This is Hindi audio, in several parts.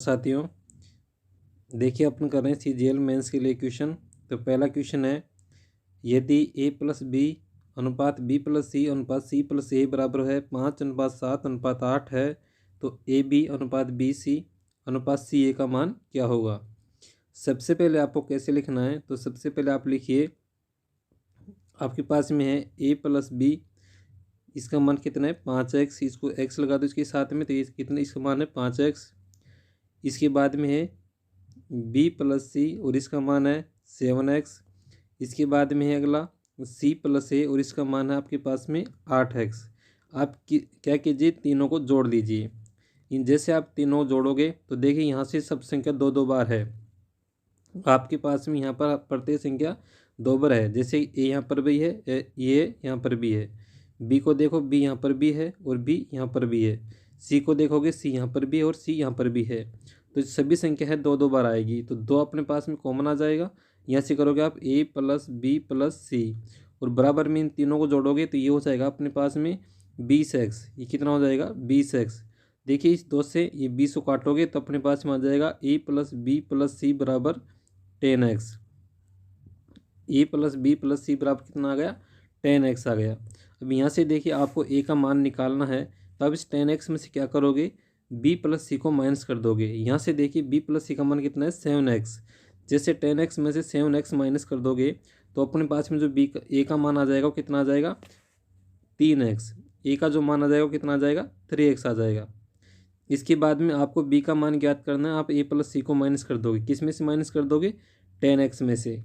साथियों, देखिए अपन कर रहे हैं CGL मेंस के लिए क्वेश्चन। तो पहला क्वेश्चन है, यदि A+B अनुपात B+C अनुपात C+A बराबर है 5:7:8 है, तो AB अनुपात BC अनुपात CA का मान क्या होगा। सबसे पहले आपको कैसे लिखना है, तो सबसे पहले आप लिखिए, आपके पास में है A+B, इसका मान कितना है 5x, इसको x लगा दो इसके साथ में, तो ये कितना, इसका मान है 5x। इसके बाद में है B+C और इसका मान है 7x। इसके बाद में है अगला C+A और इसका मान है आपके पास में 8x। आप क्या कीजिए, तीनों को जोड़ लीजिए। इन जैसे आप तीनों जोड़ोगे तो देखिए यहाँ से सब संख्या दो दो बार है, आपके पास में यहाँ पर प्रत्येक संख्या दो बार है। जैसे A यहाँ पर भी है, ये यहाँ पर भी है। B को देखो, B यहाँ पर भी है और B यहाँ पर भी है। C को देखोगे, C यहाँ पर भी है और C यहाँ पर भी है। तो सभी संख्या है दो दो बार आएगी, तो दो अपने पास में कॉमन आ जाएगा। यहाँ से करोगे आप A+B+C और बराबर में इन तीनों को जोड़ोगे तो ये हो जाएगा अपने पास में 20x। ये कितना हो जाएगा 20x। देखिए इस दो से ये 20 को काटोगे तो अपने पास में आ जाएगा A+B+C बराबर 10x। A+B+C बराबर कितना आ गया 10x आ गया। अब यहाँ से देखिए आपको A का मान निकालना है, तो अब इस 10x में से क्या करोगे, B+C को माइनस कर दोगे। यहाँ से देखिए B+C का मान कितना है 7x। जैसे 10x में से 7x माइनस कर दोगे तो अपने पास में जो A का मान आ जाएगा वो कितना आ जाएगा 3x। A का जो मान आ जाएगा वो कितना आ जाएगा 3x आ जाएगा। इसके बाद में आपको B का मान ज्ञात करना है, आप A+C को माइनस कर दोगे। किस में से माइनस कर दोगे 10x में से।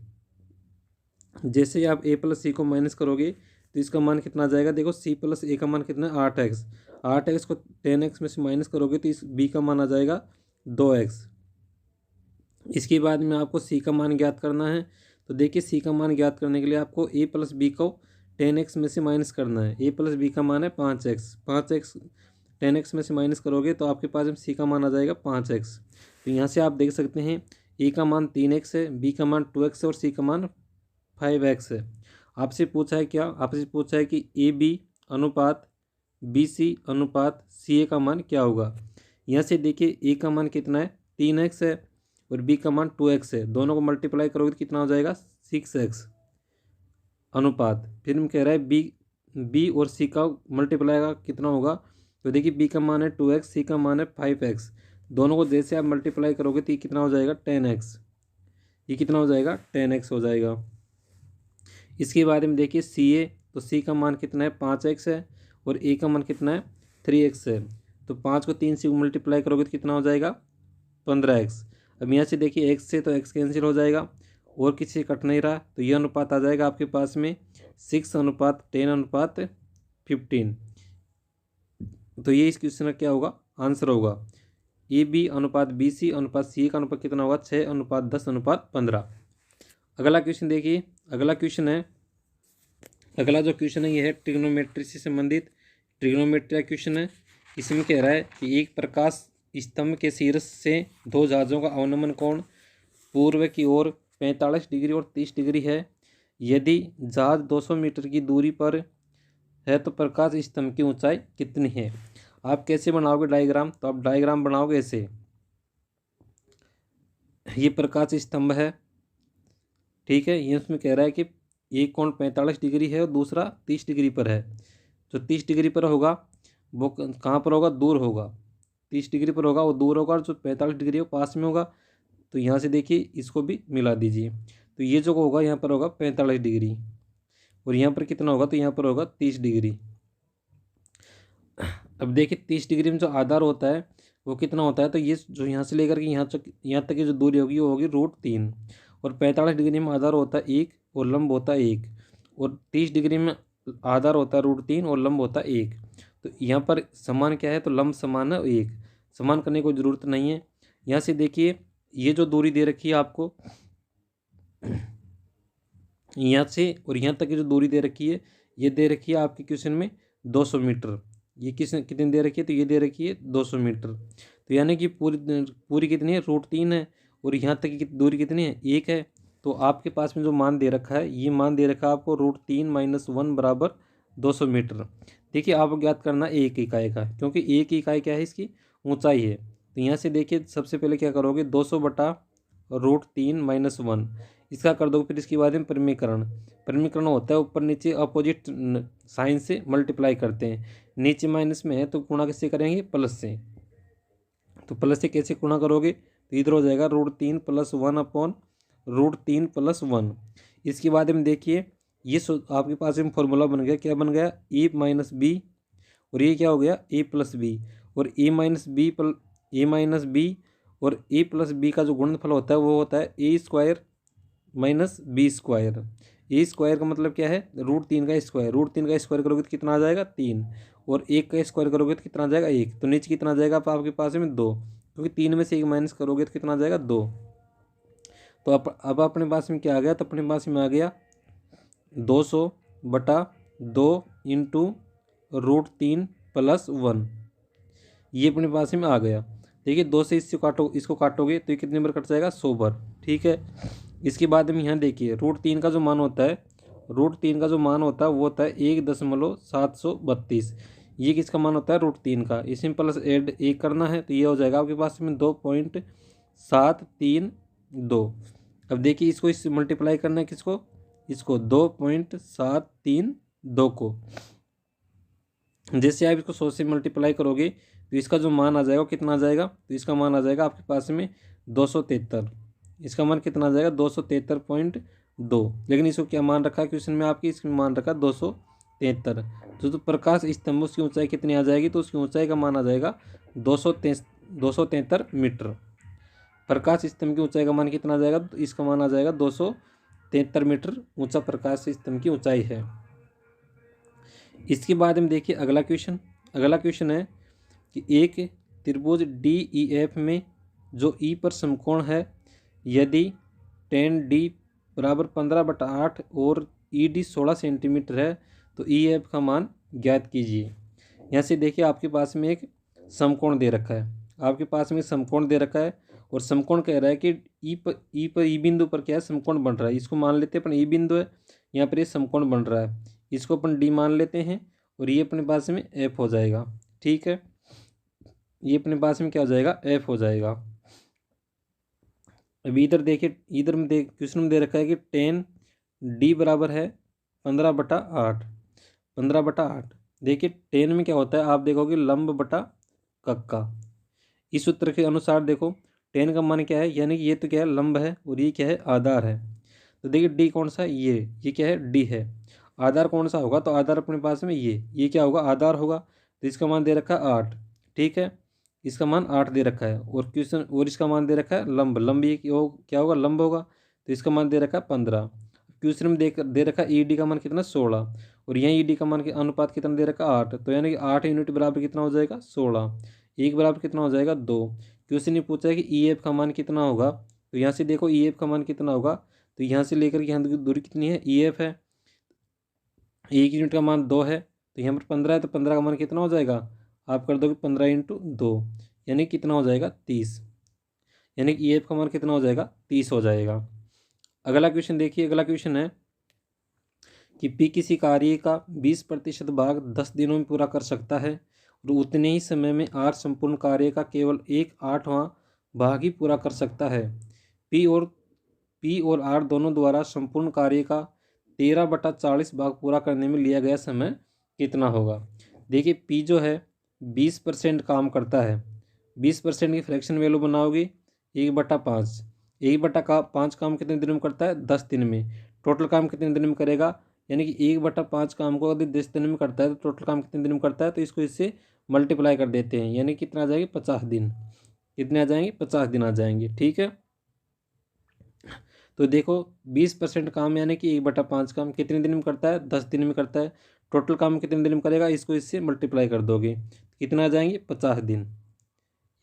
जैसे ही आप A+C को माइनस करोगे तो इसका मान कितना आ जाएगा, देखो C+A का मान कितना है 8x। 8x को 10x में से माइनस करोगे तो इस B का मान आ जाएगा 2x। इसके बाद में आपको C का मान ज्ञात करना है, तो देखिए C का मान ज्ञात करने के लिए आपको A+B को 10x में से माइनस करना है। A+B का मान है 5x। 5x 10x में से माइनस करोगे तो आपके पास में C का मान आ जाएगा 5x। तो यहाँ से आप देख सकते हैं A का मान 3x है, B का मान 2x है और C का मान 5x है। आपसे पूछा है क्या, आपसे पूछा है कि AB अनुपात BC अनुपात CA का मान क्या होगा। यहाँ से देखिए A का मान कितना है 3x है और B का मान 2x है। दोनों को मल्टीप्लाई करोगे तो कितना हो जाएगा 6x अनुपात। फिर हम कह रहा है B और C का मल्टीप्लाई का कितना होगा, तो देखिए B का मान है 2x, C का मान है 5x। दोनों को जैसे आप मल्टीप्लाई करोगे तो ये कितना हो जाएगा 10x। ये कितना हो जाएगा 10x हो जाएगा। इसके बारे में देखिए CA, तो C का मान कितना है 5x है और A का मान कितना है 3x है। तो 5 को 3 से मल्टीप्लाई करोगे तो कितना हो जाएगा 15x। अब यहाँ से देखिए x से तो x कैंसिल हो जाएगा और किसी से कट नहीं रहा, तो ये अनुपात आ जाएगा आपके पास में 6:10:15। तो ये इस क्वेश्चन का क्या होगा आंसर होगा। AB अनुपात BC अनुपात CA का अनुपात कितना होगा 6:10:15। अगला क्वेश्चन देखिए, अगला जो क्वेश्चन है ये है ट्रिग्नोमेट्री से संबंधित ट्रिग्नोमेट्री का क्वेश्चन है। इसमें कह रहा है कि एक प्रकाश स्तंभ के शीर्ष से दो जहाज़ों का अवनमन कोण पूर्व की ओर 45 डिग्री और 30 डिग्री है। यदि जहाज 200 मीटर की दूरी पर है तो प्रकाश स्तंभ की ऊंचाई कितनी है। आप कैसे बनाओगे डायग्राम, तो आप डायग्राम बनाओगे ऐसे, ये प्रकाश स्तंभ है, ठीक है। ये उसमें कह रहा है कि एक कोण 45 डिग्री है और दूसरा 30 डिग्री पर है। जो 30 डिग्री पर होगा वो कहाँ पर होगा, दूर होगा। 30 डिग्री पर होगा वो दूर होगा और जो 45 डिग्री है वो पास में होगा। तो यहाँ से देखिए इसको भी मिला दीजिए, तो ये जो होगा यहाँ पर होगा 45 डिग्री और यहाँ पर कितना होगा, तो यहाँ पर होगा 30 डिग्री। अब देखिए 30 डिग्री में जो आधार होता है वो कितना होता है, तो ये जो यहाँ से लेकर के यहाँ तक की जो दूरी होगी वो होगी √3 और 45 डिग्री में आधार होता है 1 और लंब होता है 1 और 30 डिग्री में आधार होता है √3 और लंब होता है 1। तो यहाँ पर समान क्या है, तो लंब समान है 1। समान करने की कोई ज़रूरत नहीं है। यहाँ से देखिए ये जो दूरी दे रखी है आपको, यहाँ से और यहाँ तक की जो दूरी दे रखी है ये दे रखी है आपके क्वेश्चन में 200 मीटर। ये कितनी दे रखी है, तो ये दे रखी है 200 मीटर। तो यानी कि पूरी कितनी है √3 है और यहाँ तक की दूरी कितनी है 1 है। तो आपके पास में जो मान दे रखा है ये मान दे रखा है आपको √3 - 1 बराबर 200 मीटर। देखिए आपको ज्ञात करना है एक इकाई का, क्योंकि एक इकाई क्या है इसकी ऊंचाई है। तो यहाँ से देखिए सबसे पहले क्या करोगे, 200 बटा √3 - 1 इसका कर दोगे। फिर इसके बाद में परिमीकरण होता है ऊपर नीचे अपोजिट साइन से मल्टीप्लाई करते हैं। नीचे माइनस में है तो गुणा किससे करेंगे, प्लस से। तो प्लस से कैसे गुणा करोगे, तो इधर हो जाएगा √3 + 1 अपॉन √3 + 1। इसके बाद में देखिए ये आपके पास में फॉर्मूला बन गया, क्या बन गया, a - b, और ये क्या हो गया, a + b, और a - b और a + b का जो गुणनफल होता है वो होता है a² - b²। a² का मतलब क्या है, √3 का स्क्वायर। √3 का स्क्वायर करोगे तो कितना आ जाएगा, 3, और 1 का स्क्वायर करोगे तो कितना आ जाएगा, 1। तो नीचे कितना आ जाएगा आपके पास में 2, क्योंकि 3 में से 1 माइनस करोगे तो कितना आ जाएगा, 2। तो अब अपने पास में क्या आ गया, तो अपने पास में आ गया 200 बटा 2 इंटू √3 + 1, ये अपने पास में आ गया। देखिए 2 से इसको काटोगे तो ये कितने बार कट जाएगा, 100 बार। ठीक है, इसके बाद में यहाँ देखिए √3 का जो मान होता है, वो होता है 1.732। ये किसका मान होता है, √3 का। इसमें प्लस ऐड 1 करना है तो ये हो जाएगा आपके पास में 2.732। अब देखिए इसको इससे मल्टीप्लाई करना है, किसको, इसको 2.732 को। जैसे आप इसको 100 से मल्टीप्लाई करोगे तो इसका जो मान आ जाएगा वो कितना आ जाएगा, तो इसका मान आ जाएगा आपके पास में 273। इसका मान कितना आ जाएगा, 273.2। लेकिन इसको क्या मान रखा है क्वेश्चन में आपकी, इसमें मान रखा 273। तो प्रकाश स्तंभ उसकी ऊंचाई कितनी आ जाएगी, तो उसकी ऊंचाई का मान आ जाएगा 273 मीटर। प्रकाश स्तंभ की ऊंचाई का मान कितना आ जाएगा, तो इसका मान आ जाएगा 273 मीटर ऊंचा प्रकाश स्तंभ की ऊंचाई है। इसके बाद हम देखिए अगला क्वेश्चन है कि एक त्रिभुज DEF में जो E पर समकोण है, यदि tan D = 15/8 और ED 16 सेंटीमीटर है तो EF का मान ज्ञात कीजिए। यहाँ से देखिए आपके पास में एक समकोण दे रखा है, और समकोण कह रहा है कि E बिंदु पर क्या है, समकोण बन रहा है। इसको मान लेते हैं अपन E बिंदु है, यहाँ पर ये समकोण बन रहा है, इसको अपन D मान लेते हैं, और ये अपने पास में F हो जाएगा। ठीक है, ये अपने पास में क्या हो जाएगा, F हो जाएगा। अभी इधर देखिए, क्वेश्चन में दे रखा है कि tan D बराबर है 15/8। देखिए tan में क्या होता है, आप देखोगे लंब बटा कक्का। इस सूत्र के अनुसार देखो tan का मान क्या है, यानी कि ये तो क्या है, लंब है, और ये क्या है, आधार है। तो देखिए D कौन सा है, ये क्या है, D है। आधार कौन सा होगा, तो आधार अपने पास में ये क्या होगा, आधार होगा। तो इसका मान दे रखा है 8। ठीक है, इसका मान 8 दे रखा है, और इसका मान दे रखा है लंब ये क्या होगा, लंब होगा। तो इसका मान दे रखा है 15। क्वेश्चन में दे रखा है ED का मान कितना, 16, और यहाँ ED का मान के अनुपात कितना दे रखा है, 8। तो यानी कि 8 यूनिट बराबर कितना हो जाएगा, 16। 1 बराबर कितना हो जाएगा, 2। क्वेश्चन ये पूछा है कि EF का मान कितना होगा, तो यहाँ से देखो EF का मान कितना होगा, तो यहाँ से लेकर के यहाँ दूरी कितनी है, EF है, 1 यूनिट का मान 2 है, तो यहाँ पर 15 है, तो 15 का मान कितना हो जाएगा, आप कर दोगे 15 × 2, यानी कितना हो जाएगा, 30। यानी कि EF का मान कितना हो जाएगा, 30 हो जाएगा। अगला क्वेश्चन देखिए, अगला क्वेश्चन है कि P किसी कार्य का 20% भाग 10 दिनों में पूरा कर सकता है, और उतने ही समय में R संपूर्ण कार्य का केवल 1/8वां भाग ही पूरा कर सकता है। P और R दोनों द्वारा संपूर्ण कार्य का 13/40 भाग पूरा करने में लिया गया समय कितना होगा। देखिए P जो है 20% काम करता है, 20% की फ्रैक्शन वैल्यू बनाओगे 1/5। 1/5 काम कितने दिन में करता है, 10 दिन में। टोटल काम कितने दिन में करेगा, यानी कि 1/5 काम को यदि 10 दिन में करता है तो टोटल काम कितने दिन में करता है, तो इसको इससे मल्टीप्लाई कर देते हैं, यानी कितना आ जाएगी, 50 दिन। कितने आ जाएंगे, 50 दिन आ जाएंगे। ठीक है, तो देखो 20% काम यानी कि 1/5 काम कितने दिन में करता है, 10 दिन में करता है। टोटल काम कितने दिन में करेगा, इसको इससे मल्टीप्लाई कर दोगे, कितना आ जाएंगे, 50 दिन।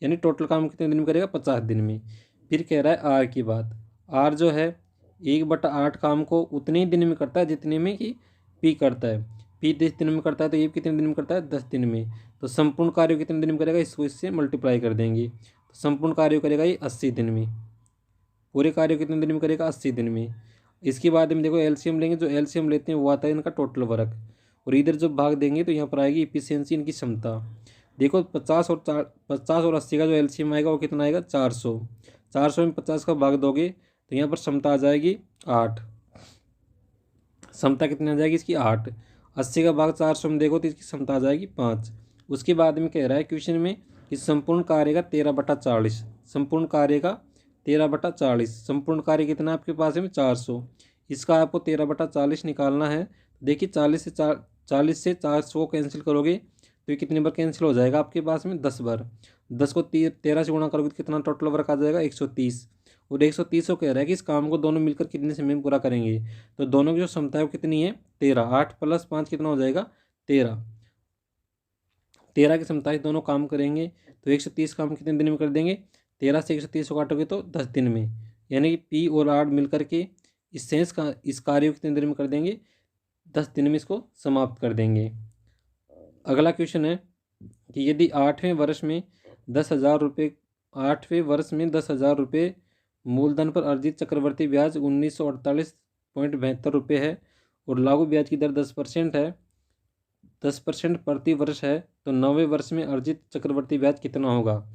यानी टोटल काम कितने दिन में करेगा, 50 दिन में। फिर कह रहा है आर की बात, आर जो है 1/8 काम को उतने ही दिन में करता है जितने में कि पी करता है। पी 10 दिन में करता है तो ये कितने दिन में करता है, 10 दिन में। तो संपूर्ण कार्य कितने दिन में करेगा, इसको इससे मल्टीप्लाई कर देंगे, तो संपूर्ण कार्य करेगा ये 80 दिन में। पूरे कार्य कितने दिन में करेगा, 80 दिन में। इसके बाद में देखो एलसीएम लेंगे, जो एलसीएम लेते हैं वो आता है इनका टोटल वर्क, और इधर जब भाग देंगे तो यहाँ पर आएगी इफिशियंसी, इनकी क्षमता। देखो 50 और 80 का जो एलसीएम आएगा वो कितना आएगा 400। 400 में 50 का भाग दोगे तो यहाँ पर क्षमता आ जाएगी 8। क्षमता कितनी आ जाएगी इसकी 8। 80 का भाग 400 में देखो तो इसकी क्षमता आ जाएगी 5। उसके बाद में कह रहा है क्वेश्चन में कि संपूर्ण कार्य का 13/40। संपूर्ण कार्य का 13/40। संपूर्ण कार्य कितना आपके पास है 400। इसका आपको 13/40 निकालना है। देखिए 40 से 400 कैंसिल करोगे तो ये कितनी बार कैंसिल हो जाएगा आपके पास में 10 बार। 10 को 13 से गुणा करोगे तो कितना टोटल वर्क आ जाएगा 130। और 130 को कह रहा है कि इस काम को दोनों मिलकर कितने समय में पूरा करेंगे। तो दोनों की जो क्षमता है वो कितनी है 13। 8 + 5 कितना हो जाएगा 13। 13 की क्षमता से दोनों काम करेंगे तो 130 काम कितने दिन में कर देंगे। 13 से 130 को काटोगे तो 10 दिन में। यानी कि पी और आर मिलकर के इस कार्य को कितने दिन में कर देंगे 10 दिन में इसको समाप्त कर देंगे। अगला क्वेश्चन है कि यदि 8वें वर्ष में 10,000 रुपये 8वें वर्ष में 10,000 रुपये मूलधन पर अर्जित चक्रवर्ती ब्याज 1948.72 रुपये है और लागू ब्याज की दर 10% है, 10% प्रति वर्ष है, तो 9वें वर्ष में अर्जित चक्रवर्ती ब्याज कितना होगा।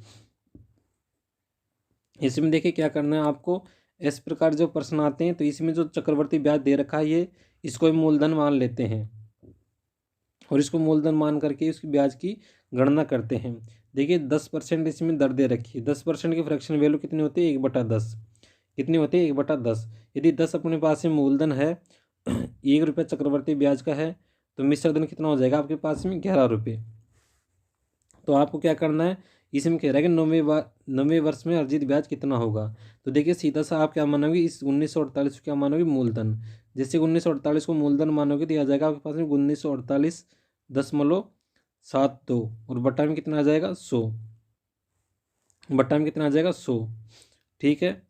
इसमें देखिए क्या करना है आपको। इस प्रकार जो प्रश्न आते हैं तो इसमें जो चक्रवर्ती ब्याज दे रखा है ये इसको मूलधन मान लेते हैं और इसको मूलधन मान करके उसकी ब्याज की गणना करते हैं। देखिए 10% इसमें दर दे रखी है। 10% की फ्रैक्शन वैल्यू कितनी होती है 1/10। कितनी होती है 1/10। यदि 10 अपने पास में मूलधन है 1 रुपये चक्रवर्ती ब्याज का है तो मिश्र धन कितना हो जाएगा आपके पास में 11 रुपये। तो आपको क्या करना है इसमें कह रहा है कि 9वें वर्ष में अर्जित ब्याज कितना होगा। तो देखिए सीधा सा आप क्या मानोगे इस 1948 को क्या मानोगे मूलधन। जैसे 1948 को मूलधन मानोगे तो आ जाएगा आपके पास में 1948.72 और बटा में कितना आ जाएगा 100। बटा में कितना आ जाएगा 100। ठीक है।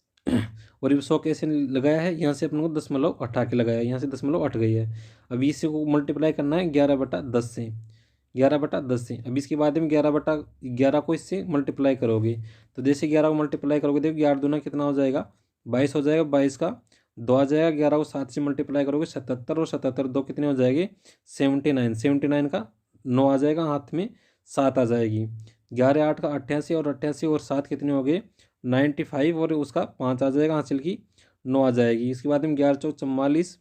और ये 100 कैसे लगाया है यहाँ से अपन को 10 हटा के लगाया है। यहाँ से 10 हट गई है। अब इसी को मल्टीप्लाई करना है 11/10 से। 11/10 से। अब इसके बाद में 11/11 को इससे मल्टीप्लाई करोगे तो जैसे 11 को मल्टीप्लाई करोगे देखो 11 दूना कितना हो जाएगा 22 हो जाएगा। 22 का 2 आ जाएगा। 11 को 7 से मल्टीप्लाई करोगे 77 और 77 2 कितने हो जाएंगे 79। 79 का 9 आ जाएगा हाथ में 7 आ जाएगी। 11 8 का 88 और 88 और 7 कितने हो गए 95 और उसका 5 आ जाएगा हासिल की 9 आ जाएगी। इसके बाद में 11 4 44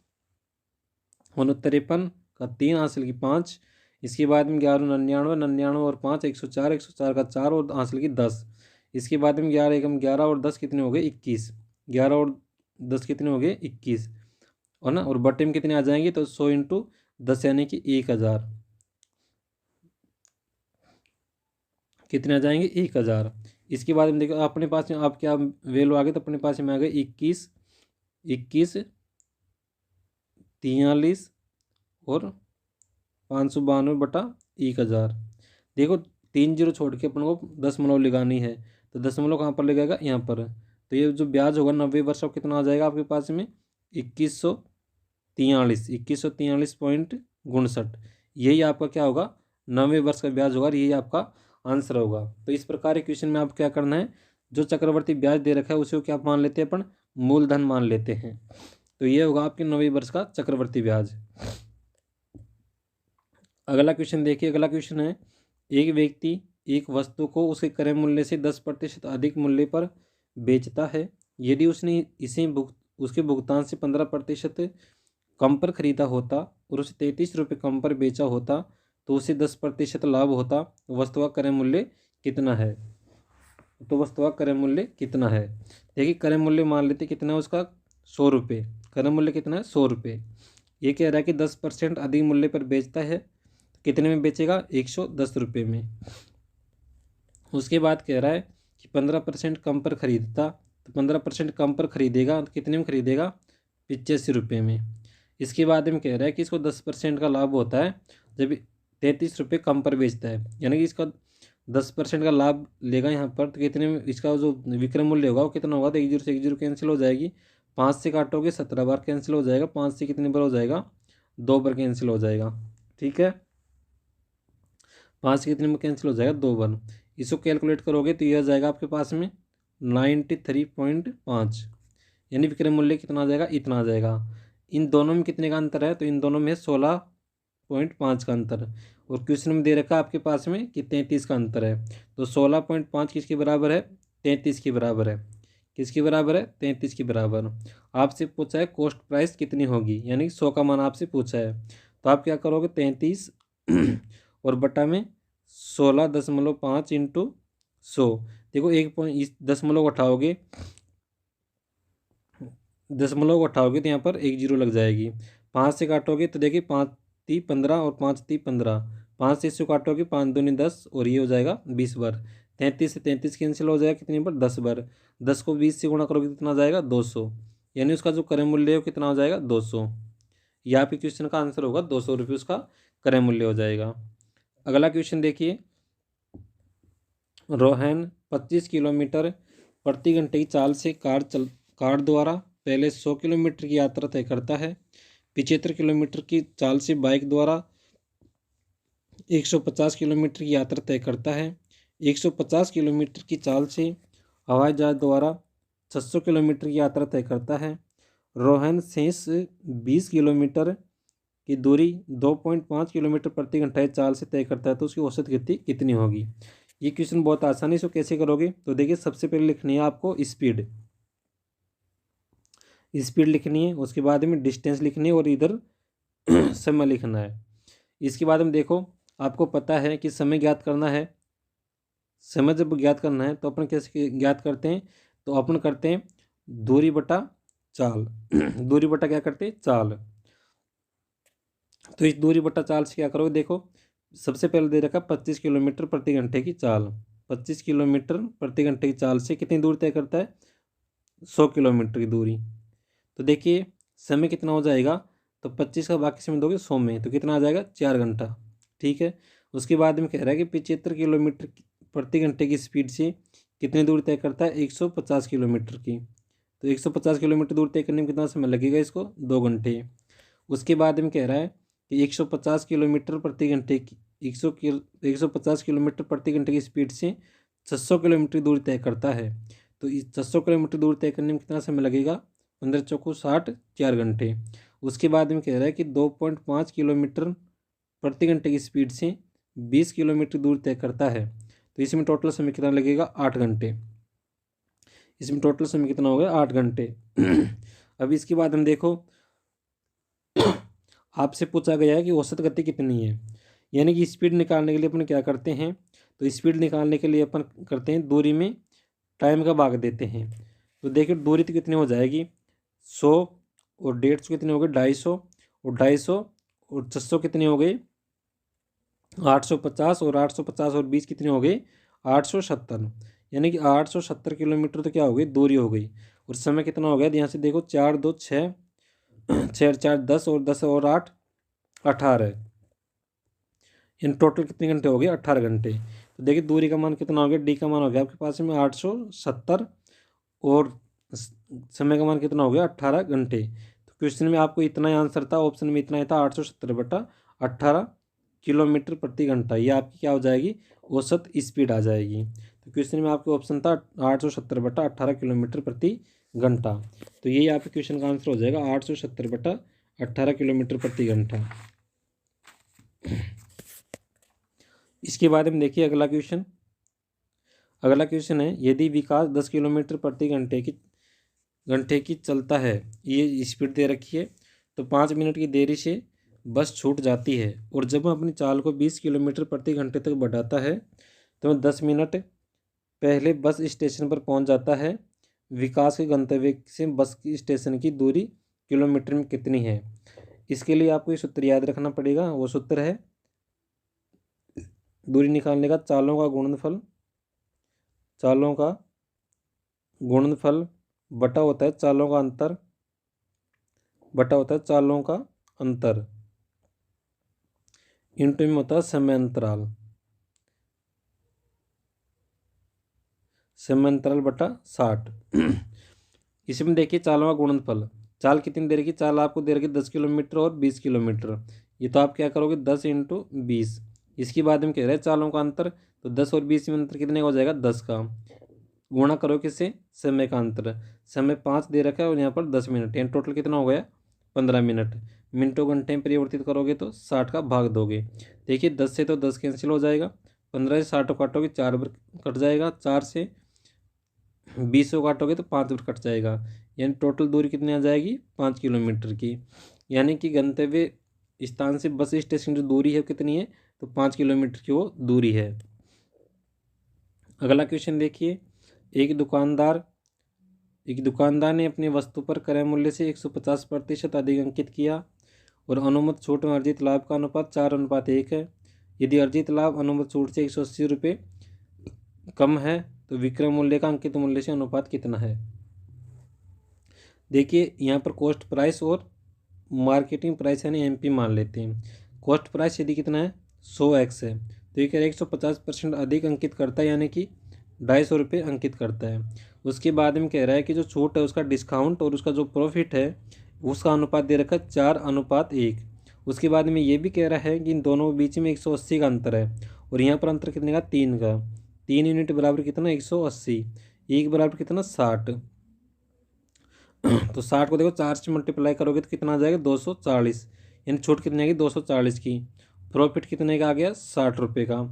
और 53 का 3 हासिल की 5। इसके बाद में 11 99 99 और 5 104 104 का 4 और हासिल की 10। इसके बाद में 11 एकम 11 और 10 कितने हो गए 21। 11 और 10 कितने हो गए 21 और ना। और बटे में कितने आ जाएंगे तो 100 × 10 यानी कि 1000 कितने आ जाएंगे 1000। इसके बाद में देखो अपने पास में आप क्या वैल्यू आ गए तो अपने पास में आ गए 21 21 43 और 592/1000। देखो 3 0 छोड़ के अपन को 10 लगानी है तो 10 कहाँ पर लगेगा यहाँ पर। तो ये जो ब्याज होगा 90 वर्ष का कितना आ जाएगा आपके पास में 2143 2143.59। यही आपका क्या होगा 90 वर्ष का ब्याज होगा। यही आपका आंसर होगा। तो इस प्रकार के क्वेश्चन में आप क्या करना है जो चक्रवर्ती ब्याज दे रखा है उसे क्या मान लेते हैं अपन मूलधन मान लेते हैं। तो ये होगा आपके 90 वर्ष का चक्रवर्ती ब्याज। अगला क्वेश्चन देखिए। अगला क्वेश्चन है एक व्यक्ति एक वस्तु को उसके क्रय मूल्य से 10% अधिक मूल्य पर बेचता है। यदि उसने इसे उसके भुगतान से 15% कम पर खरीदा होता और उसे 33 रुपये कम पर बेचा होता तो उसे 10% लाभ होता। वस्तु का क्रय मूल्य कितना है। तो वस्तु का क्रय मूल्य कितना है। देखिए क्रय मूल्य मान लेते कितना है उसका 100 रुपये। क्रय मूल्य कितना है 100 रुपये। ये कह रहा है कि 10% अधिक मूल्य पर बेचता है तो कितने में बेचेगा 110 रुपये में। उसके बाद कह रहा है कि 15% कम पर खरीदता तो 15% कम पर खरीदेगा तो कितने में खरीदेगा 85 रुपये में। इसके बाद में कह रहा है कि इसको 10% का लाभ होता है जब 33 रुपये कम पर बेचता है। यानी कि इसका 10% का लाभ लेगा यहाँ पर तो कितने में इसका जो विक्रय मूल्य होगा वो कितना होगा तो 1 0 से 1 0 कैंसिल हो जाएगी। 5 से काटोगे 17 बार कैंसिल हो जाएगा। 5 से कितने बार हो जाएगा 2 बार कैंसिल हो जाएगा। ठीक है 5 से कितने में कैंसिल हो जाएगा 2 बार। इसको कैलकुलेट करोगे तो यह आ जाएगा आपके पास में 93.5 यानी विक्रय मूल्य कितना आ जाएगा इतना आ जाएगा। इन दोनों में कितने का अंतर है तो इन दोनों में 16.5 का अंतर। और क्वेश्चन में दे रखा है आपके पास में कि 33 का अंतर है। तो 16.5 किसके बराबर है? 33 के बराबर है। किसके बराबर है? 33 के बराबर। आपसे पूछा है कॉस्ट प्राइस कितनी होगी, यानी 100 का मान आपसे पूछा है। तो आप क्या करोगे? 33 और बटा में 16.5 इंटू 100। देखो 1.10 दशमलव उठाओगे तो यहाँ पर 1 जीरो लग जाएगी। 5 से काटोगे तो देखिए 5 × 3 = 15 और 5 × 3 = 15। 5 से इसको काटोगे 5 दूनी 10 और ये हो जाएगा 20 बार। 33 से 33 कैंसिल हो जाएगा कितनी बार? 10 बार। 10 को 20 से गुणा करोगे कितना आ जाएगा? 200। यानी उसका जो क्रय मूल्य है वो कितना हो जाएगा? 200। यहाँ पे क्वेश्चन का आंसर होगा 200 रुपये उसका क्रय मूल्य हो जाएगा। अगला क्वेश्चन देखिए, रोहन 25 किलोमीटर प्रति घंटे की चाल से कार द्वारा पहले 100 किलोमीटर की यात्रा तय करता है। 75 किलोमीटर की चाल से बाइक द्वारा 150 किलोमीटर की यात्रा तय करता है। 150 किलोमीटर की चाल से हवाई जहाज द्वारा 600 किलोमीटर की यात्रा तय करता है। रोहन शेष 20 किलोमीटर की दूरी 2.5 किलोमीटर प्रति घंटा की चाल से तय करता है, तो उसकी औसत गति कितनी होगी? ये क्वेश्चन बहुत आसानी से कैसे करोगे? तो देखिए सबसे पहले लिखनी है आपको स्पीड लिखनी है, उसके बाद में डिस्टेंस लिखनी है और इधर समय लिखना है। इसके बाद में देखो आपको पता है कि समय ज्ञात करना है। समय जब ज्ञात करना है तो अपन कैसे ज्ञात करते हैं? तो अपन करते हैं दूरी बटा चाल। दूरी बटा क्या करते हैं? चाल। तो इस दूरी बटा चाल से क्या करोगे? देखो सबसे पहले दे रखा 25 किलोमीटर प्रति घंटे की चाल। 25 किलोमीटर प्रति घंटे की चाल से कितनी दूरी तय करता है? 100 किलोमीटर की दूरी। तो देखिए समय कितना हो जाएगा? तो 25 का बाकी समय दोगे 100 में तो कितना आ जाएगा? 4 घंटा। ठीक है। उसके बाद में कह रहा है कि 75 किलोमीटर प्रति घंटे की स्पीड से कितनी दूरी तय करता है? 150 किलोमीटर की। तो 150 किलोमीटर दूर तय करने में कितना समय लगेगा? इसको 2 घंटे। उसके बाद में कह रहा है कि 150 किलोमीटर प्रति घंटे की 150 किलोमीटर प्रति घंटे की स्पीड से 600 किलोमीटर दूरी तय करता है। तो इस 600 किलोमीटर दूरी तय करने में कितना समय लगेगा? 15 चौको 60, 4 घंटे। उसके बाद में कह रहा है कि 2.5 किलोमीटर प्रति घंटे की स्पीड से 20 किलोमीटर दूर तय करता है। तो इसमें टोटल समय कितना लगेगा? 8 घंटे। इसमें टोटल समय कितना हो गया? 8 घंटे। अब इसके बाद हम देखो आपसे पूछा गया है कि औसत गति कितनी है, यानी कि स्पीड निकालने के लिए अपन क्या करते हैं? तो स्पीड निकालने के लिए अपन करते हैं दूरी में टाइम का भाग देते हैं। तो देखिए दूरी तो कितनी हो जाएगी? 100 और 150 कितनी हो गई? 250 और 250 और 600 कितनी हो गई? 850 और 850 और 20 कितनी हो गई? 870। यानी कि 870 किलोमीटर तो क्या हो गई? दूरी हो गई। और समय कितना हो गया? यहाँ से देखो 4 2 6, 6 4 10 और 10 और 8 18। इन टोटल कितने घंटे हो गए? 18 घंटे। तो देखिए दूरी का मान कितना हो गया? डी का मान हो गया आपके पास में 870 और समय का मान कितना हो गया? 18 घंटे। तो क्वेश्चन में आपको इतना ही आंसर था, ऑप्शन में इतना ही था, 870/18 किलोमीटर प्रति घंटा। ये आपकी क्या हो जाएगी? औसत स्पीड आ जाएगी। तो क्वेश्चन में आपके ऑप्शन था 870/18 किलोमीटर प्रति घंटा। तो यही आपके क्वेश्चन का आंसर हो जाएगा 870/18 किलोमीटर प्रति घंटा। इसके बाद में देखिए अगला क्वेश्चन है, यदि विकास 10 किलोमीटर प्रति घंटे की चलता है, ये स्पीड दे रखी है, तो 5 मिनट की देरी से बस छूट जाती है और जब वह अपनी चाल को 20 किलोमीटर प्रति घंटे तक बढ़ाता है तो 10 मिनट पहले बस स्टेशन पर पहुंच जाता है। विकास के गंतव्य से बस की स्टेशन की दूरी किलोमीटर में कितनी है? इसके लिए आपको ये सूत्र याद रखना पड़ेगा। वो सूत्र है दूरी निकालने का चालों का गुणनफल बटा होता है चालों का अंतर इंटू में होता है समय अंतराल बटा 60। इसमें देखिए चालों का गुणनफल, चाल कितनी दे रखी? चाल आपको दे रखी 10 किलोमीटर और 20 किलोमीटर। ये तो आप क्या करोगे? 10 × 20। इसके बाद में कह रहे हैं चालों का अंतर, तो 10 और 20 में अंतर कितने का हो जाएगा? 10 का। गुणा करो किससे? समय का अंतर। समय 5 दे रखा है और यहाँ पर 10 मिनट, यानी टोटल कितना हो गया? 15 मिनट। मिनटों घंटे में परिवर्तित करोगे तो 60 का भाग दोगे। देखिए 10 से तो 10 कैंसिल हो जाएगा, 15 से 60 काटोगे 4 बार कट जाएगा, 4 से 20 को काटोगे तो 5 बार कट जाएगा, यानी टोटल दूरी कितनी आ जाएगी 5 किलोमीटर की। यानी कि गंतव्य स्थान से बस स्टेशन की जो दूरी है कितनी है, तो 5 किलोमीटर की वो दूरी है। अगला क्वेश्चन देखिए, एक दुकानदार ने अपनी वस्तु पर क्रय मूल्य से 150% अधिक अंकित किया और अनुमत छूट में अर्जित लाभ का अनुपात 4:1 है। यदि अर्जित लाभ अनुमत छूट से 180 रुपये कम है तो विक्रय मूल्य का अंकित मूल्य से अनुपात कितना है। देखिए यहाँ पर कॉस्ट प्राइस और मार्केटिंग प्राइस यानी एमपी मान लेते हैं। कॉस्ट प्राइस यदि कितना है 100x है तो ये कह रहा है 150% अधिक अंकित करता है, यानी कि 250 रुपये अंकित करता है। उसके बाद में कह रहा है कि जो छूट है उसका डिस्काउंट और उसका जो प्रॉफिट है उसका अनुपात दे रखा है 4:1। उसके बाद में ये भी कह रहा है कि इन दोनों के बीच में 180 का अंतर है और यहाँ पर अंतर कितने का 3 का। 3 यूनिट बराबर कितना 180, 1 बराबर कितना 60। तो 60 को देखो 4 से मल्टीप्लाई करोगे तो कितना आ जाएगा 240, यानी छूट कितने की 240 की। प्रॉफिट कितने का आ गया 60 रुपये का।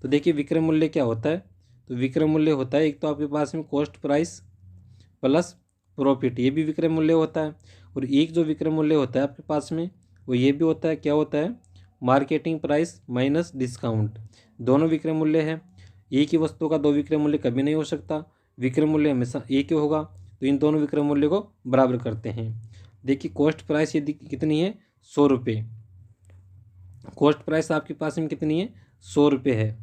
तो देखिए विक्रय मूल्य क्या होता है, तो विक्रय मूल्य होता है एक तो आपके पास में कॉस्ट प्राइस प्लस प्रॉफिट, ये भी विक्रय मूल्य होता है। और एक जो विक्रय मूल्य होता है आपके पास में वो ये भी होता है, क्या होता है मार्केटिंग प्राइस माइनस डिस्काउंट। दोनों विक्रय मूल्य है, एक ही वस्तु का दो विक्रय मूल्य कभी नहीं हो सकता, विक्रय मूल्य हमेशा एक ही होगा। तो इन दोनों विक्रय मूल्य को बराबर करते हैं। देखिए कॉस्ट प्राइस यदि कितनी है 100 रुपये, कॉस्ट प्राइस आपके पास में कितनी है 100 रुपये है।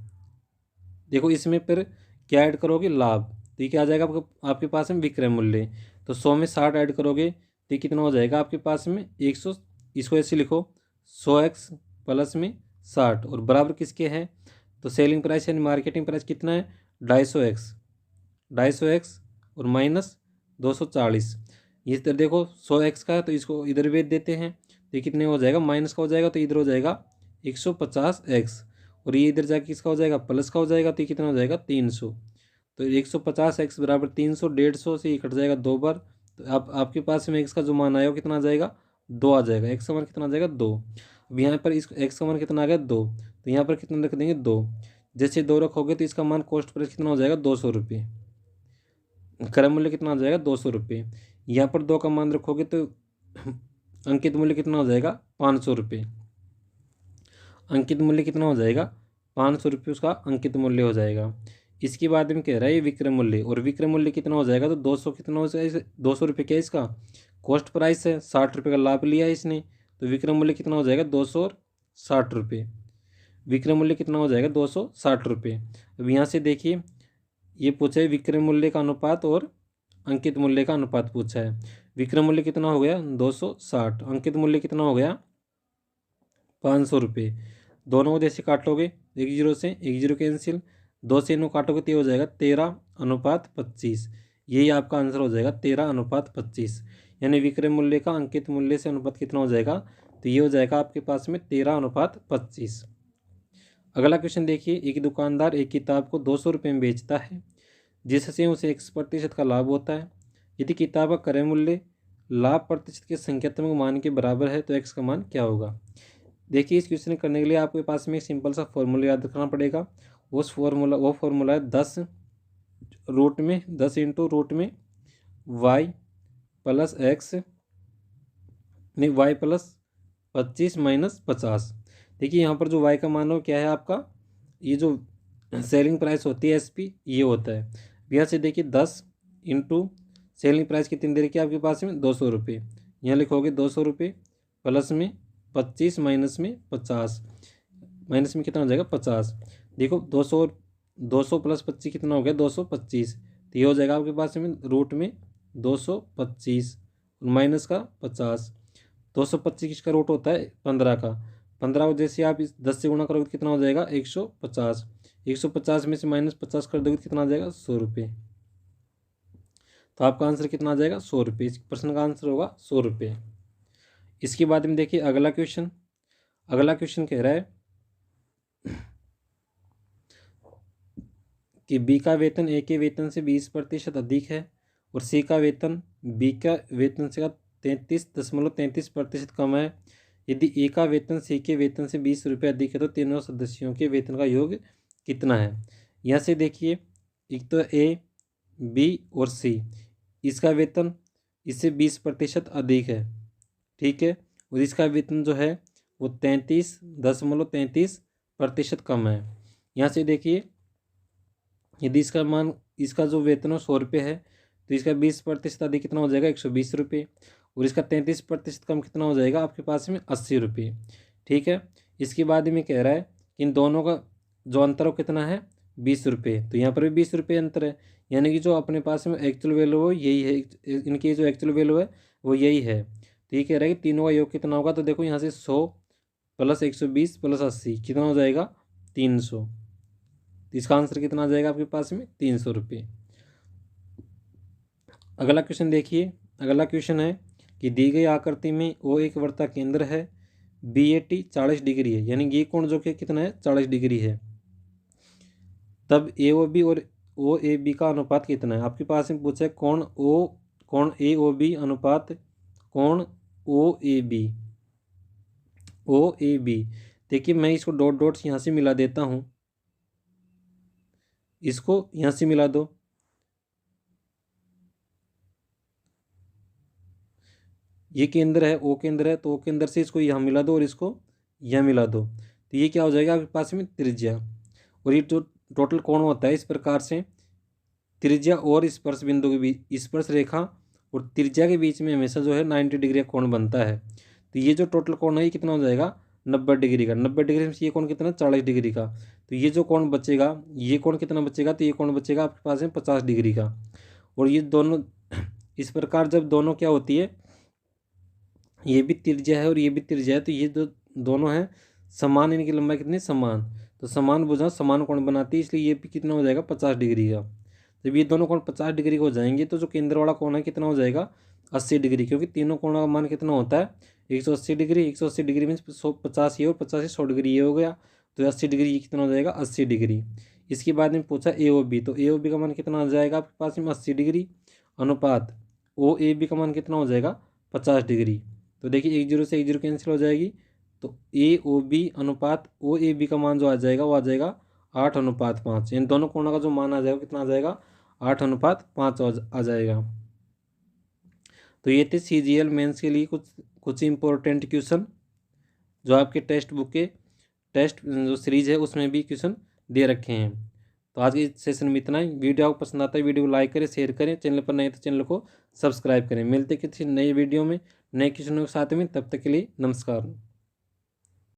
देखो इसमें फिर क्या ऐड करोगे लाभ, तो ये क्या आ जाएगा आपके पास में विक्रय मूल्य। तो 100 में 60 ऐड करोगे तो कितना हो जाएगा आपके पास में 100। इसको ऐसे लिखो 100x प्लस में 60 और बराबर किसके है, तो सेलिंग प्राइस यानी मार्केटिंग प्राइस कितना है 250x और माइनस 240। ये इधर देखो 100x का है तो इसको इधर भेज देते हैं तो ये कितने हो जाएगा माइनस का हो जाएगा, तो इधर हो जाएगा 150x और ये इधर जाके किसका हो जाएगा प्लस का हो जाएगा, तो ये कितना हो जाएगा 300। तो 150x बराबर 300, 150 से ये कट जाएगा 2 बार। तो आपके पास में x का जो मान आया वो कितना आ जाएगा 2 आ जाएगा। x का मान कितना आ जाएगा 2। अब यहाँ पर इस x का मान कितना आ गया 2, तो यहाँ पर कितना रख देंगे 2। जैसे 2 रखोगे तो इसका मान कॉस्ट प्राइस कितना हो जाएगा 200 रुपये, क्रय मूल्य कितना हो जाएगा 200 रुपये। यहाँ पर 2 का मान रखोगे तो अंकित मूल्य कितना हो जाएगा 500 रुपये। अंकित मूल्य कितना हो जाएगा 500 रुपये, उसका अंकित मूल्य हो जाएगा। इसके बाद में कह रहा है ये विक्रय मूल्य, और विक्रय मूल्य कितना हो जाएगा तो 200 कितना हो जाएगा 200 रुपये क्या इसका कॉस्ट प्राइस है, 60 रुपये का लाभ लिया है इसने, तो विक्रय मूल्य कितना हो जाएगा 260 रुपये। विक्रय मूल्य कितना हो जाएगा 260 रुपये। अब यहाँ से देखिए ये पूछा है विक्रय मूल्य का अनुपात और अंकित मूल्य का अनुपात पूछा है। विक्रय मूल्य कितना हो गया 260, अंकित मूल्य कितना हो गया 500 रुपये। दोनों को जैसे काटोगे 1 0 से 1 0 कैंसिल, 2 से 9 काटोगे तो ये हो जाएगा 13:25। यही आपका आंसर हो जाएगा 13:25। यानी विक्रय मूल्य का अंकित मूल्य से अनुपात कितना हो जाएगा, तो ये हो जाएगा आपके पास में 13:25। अगला क्वेश्चन देखिए, एक दुकानदार एक किताब को 200 रुपये में बेचता है जिससे उसे 1% का लाभ होता है। यदि किताब का क्रय मूल्य लाभ प्रतिशत के संख्यात्मक मान के बराबर है तो x का मान क्या होगा। देखिए इस क्वेश्चन करने के लिए आपके पास में एक सिंपल सा फॉर्मूला याद रखना पड़ेगा। वो फॉर्मूला है 10 इंटू रूट में y प्लस x नहीं y प्लस 25 माइनस 50। देखिए यहाँ पर जो y का मान हो क्या है आपका, ये जो सेलिंग प्राइस होती है SP ये होता है। यहाँ से देखिए 10 इंटू सेलिंग प्राइस कितनी दे रखी है आपके पास में 200 रुपये, यहाँ लिखोगे 200 रुपये प्लस में 25 माइनस में 50, माइनस में कितना हो जाएगा 50। देखो 200 प्लस 25 कितना हो गया 225, तो ये हो जाएगा आपके पास में रूट में 225 माइनस का 50। 225 किसका रूट होता है 15 का, 15 को जैसे आप इस 10 से गुणा करोगे तो कितना हो जाएगा 150। 150 में से माइनस 50 कर दोगे तो कितना आ जाएगा 100 रुपये। तो आपका आंसर कितना आ जाएगा 100 रुपये। इस प्रश्न का आंसर होगा 100 रुपये। इसके बाद में देखिए अगला क्वेश्चन कह रहा है कि बी का वेतन ए के वेतन से 20% अधिक है और सी का वेतन बी का वेतन से 33.33% कम है। यदि ए का वेतन सी के वेतन से 20 रुपये अधिक है तो तीनों सदस्यों के वेतन का योग कितना है। यहाँ से देखिए, एक तो ए, बी और सी, इसका वेतन इससे 20% अधिक है, ठीक है, और इसका वेतन जो है वो 33.33% कम है। यहाँ से देखिए, यदि इसका जो वेतन 100 रुपये है तो इसका 20% अधिक कितना हो जाएगा 120 रुपये, और इसका 33% कम कितना हो जाएगा आपके पास में 80 रुपये, ठीक है। इसके बाद में कह रहा है कि इन दोनों का जो अंतर हो कितना है 20 रुपये, तो यहाँ पर भी 20 रुपये अंतर है, यानी कि जो अपने पास में एक्चुअल वैल्यू है यही है, इनकी जो एक्चुअल वैल्यू है वो यही है। तो ये कह रहा है कि तीनों का योग कितना होगा, तो देखो यहाँ से 100 प्लस 120 प्लस 80 कितना हो जाएगा 300। तो इसका आंसर कितना आ जाएगा आपके पास में 300 रुपये। अगला क्वेश्चन देखिए, अगला क्वेश्चन है कि दी गई आकृति में ओ एक वृत्त केंद्र है, BAT 40 डिग्री है, यानी ये कोण जो कि कितना है 40 डिग्री है, तब AOB और OAB का अनुपात कितना है। आपके पास में पूछा है कोण AOB अनुपात कोण OAB। देखिए मैं इसको डॉट डॉट्स यहाँ से मिला देता हूँ, इसको यहाँ से मिला दो, ये केंद्र है, ओ केंद्र है, तो ओ केंद्र से इसको यहाँ मिला दो और इसको यहाँ मिला दो, तो ये क्या हो जाएगा आपके पास में त्रिज्या। और ये जो टोटल कोण होता है इस प्रकार से त्रिज्या और स्पर्श बिंदु के बीच, स्पर्श रेखा और त्रिज्या के बीच में हमेशा जो है 90 डिग्री का कोण बनता है। तो ये जो टोटल कोण है ये कितना हो जाएगा 90 डिग्री का, 90 डिग्री में ये कोण कितना 40 डिग्री का, तो ये जो कोण बचेगा ये कोण कितना बचेगा, तो ये कोण बचेगा आपके पास में 50 डिग्री का। और ये दोनों इस प्रकार जब दोनों क्या होती है, ये भी त्रिज्या है और ये भी त्रिज्या है, तो ये जो दोनों हैं समान, इनकी लंबाई कितनी समान, तो समान भुजाएं समान कोण बनाती है, इसलिए ये भी कितना हो जाएगा 50 डिग्री का। जब ये दोनों कोण 50 डिग्री के हो जाएंगे तो जो केंद्र वाला कोण है कितना हो जाएगा 80 डिग्री, क्योंकि तीनों कोणों का मान कितना होता है 180 डिग्री। 180 डिग्री मीन 50 ये और 50 100 डिग्री ये हो गया, तो 80 डिग्री ये कितना हो जाएगा 80 डिग्री। इसके बाद में पूछा AOB, तो AOB का मान कितना आ जाएगा आपके पास में 80 डिग्री अनुपात OAB का मान कितना हो जाएगा 50 डिग्री। तो देखिए 1 0 से 1 0 कैंसिल हो जाएगी, तो AOB अनुपात OAB का मान जो आ जाएगा वो आ जाएगा 8:5। इन दोनों कोणों का जो मान आ जाएगा कितना आ जाएगा 8:5 आ जाएगा। तो ये थे CGL मेंस के लिए कुछ इंपॉर्टेंट क्वेश्चन जो आपके टेक्स्ट बुक के टेस्ट जो सीरीज है उसमें भी क्वेश्चन दे रखे हैं। तो आज के सेशन में इतना ही। वीडियो आपको पसंद आता है वीडियो को लाइक करें, शेयर करें, चैनल पर नए तो चैनल को सब्सक्राइब करें। मिलते किसी नए वीडियो में नए क्वेश्चनों के साथ में, तब तक के लिए नमस्कार।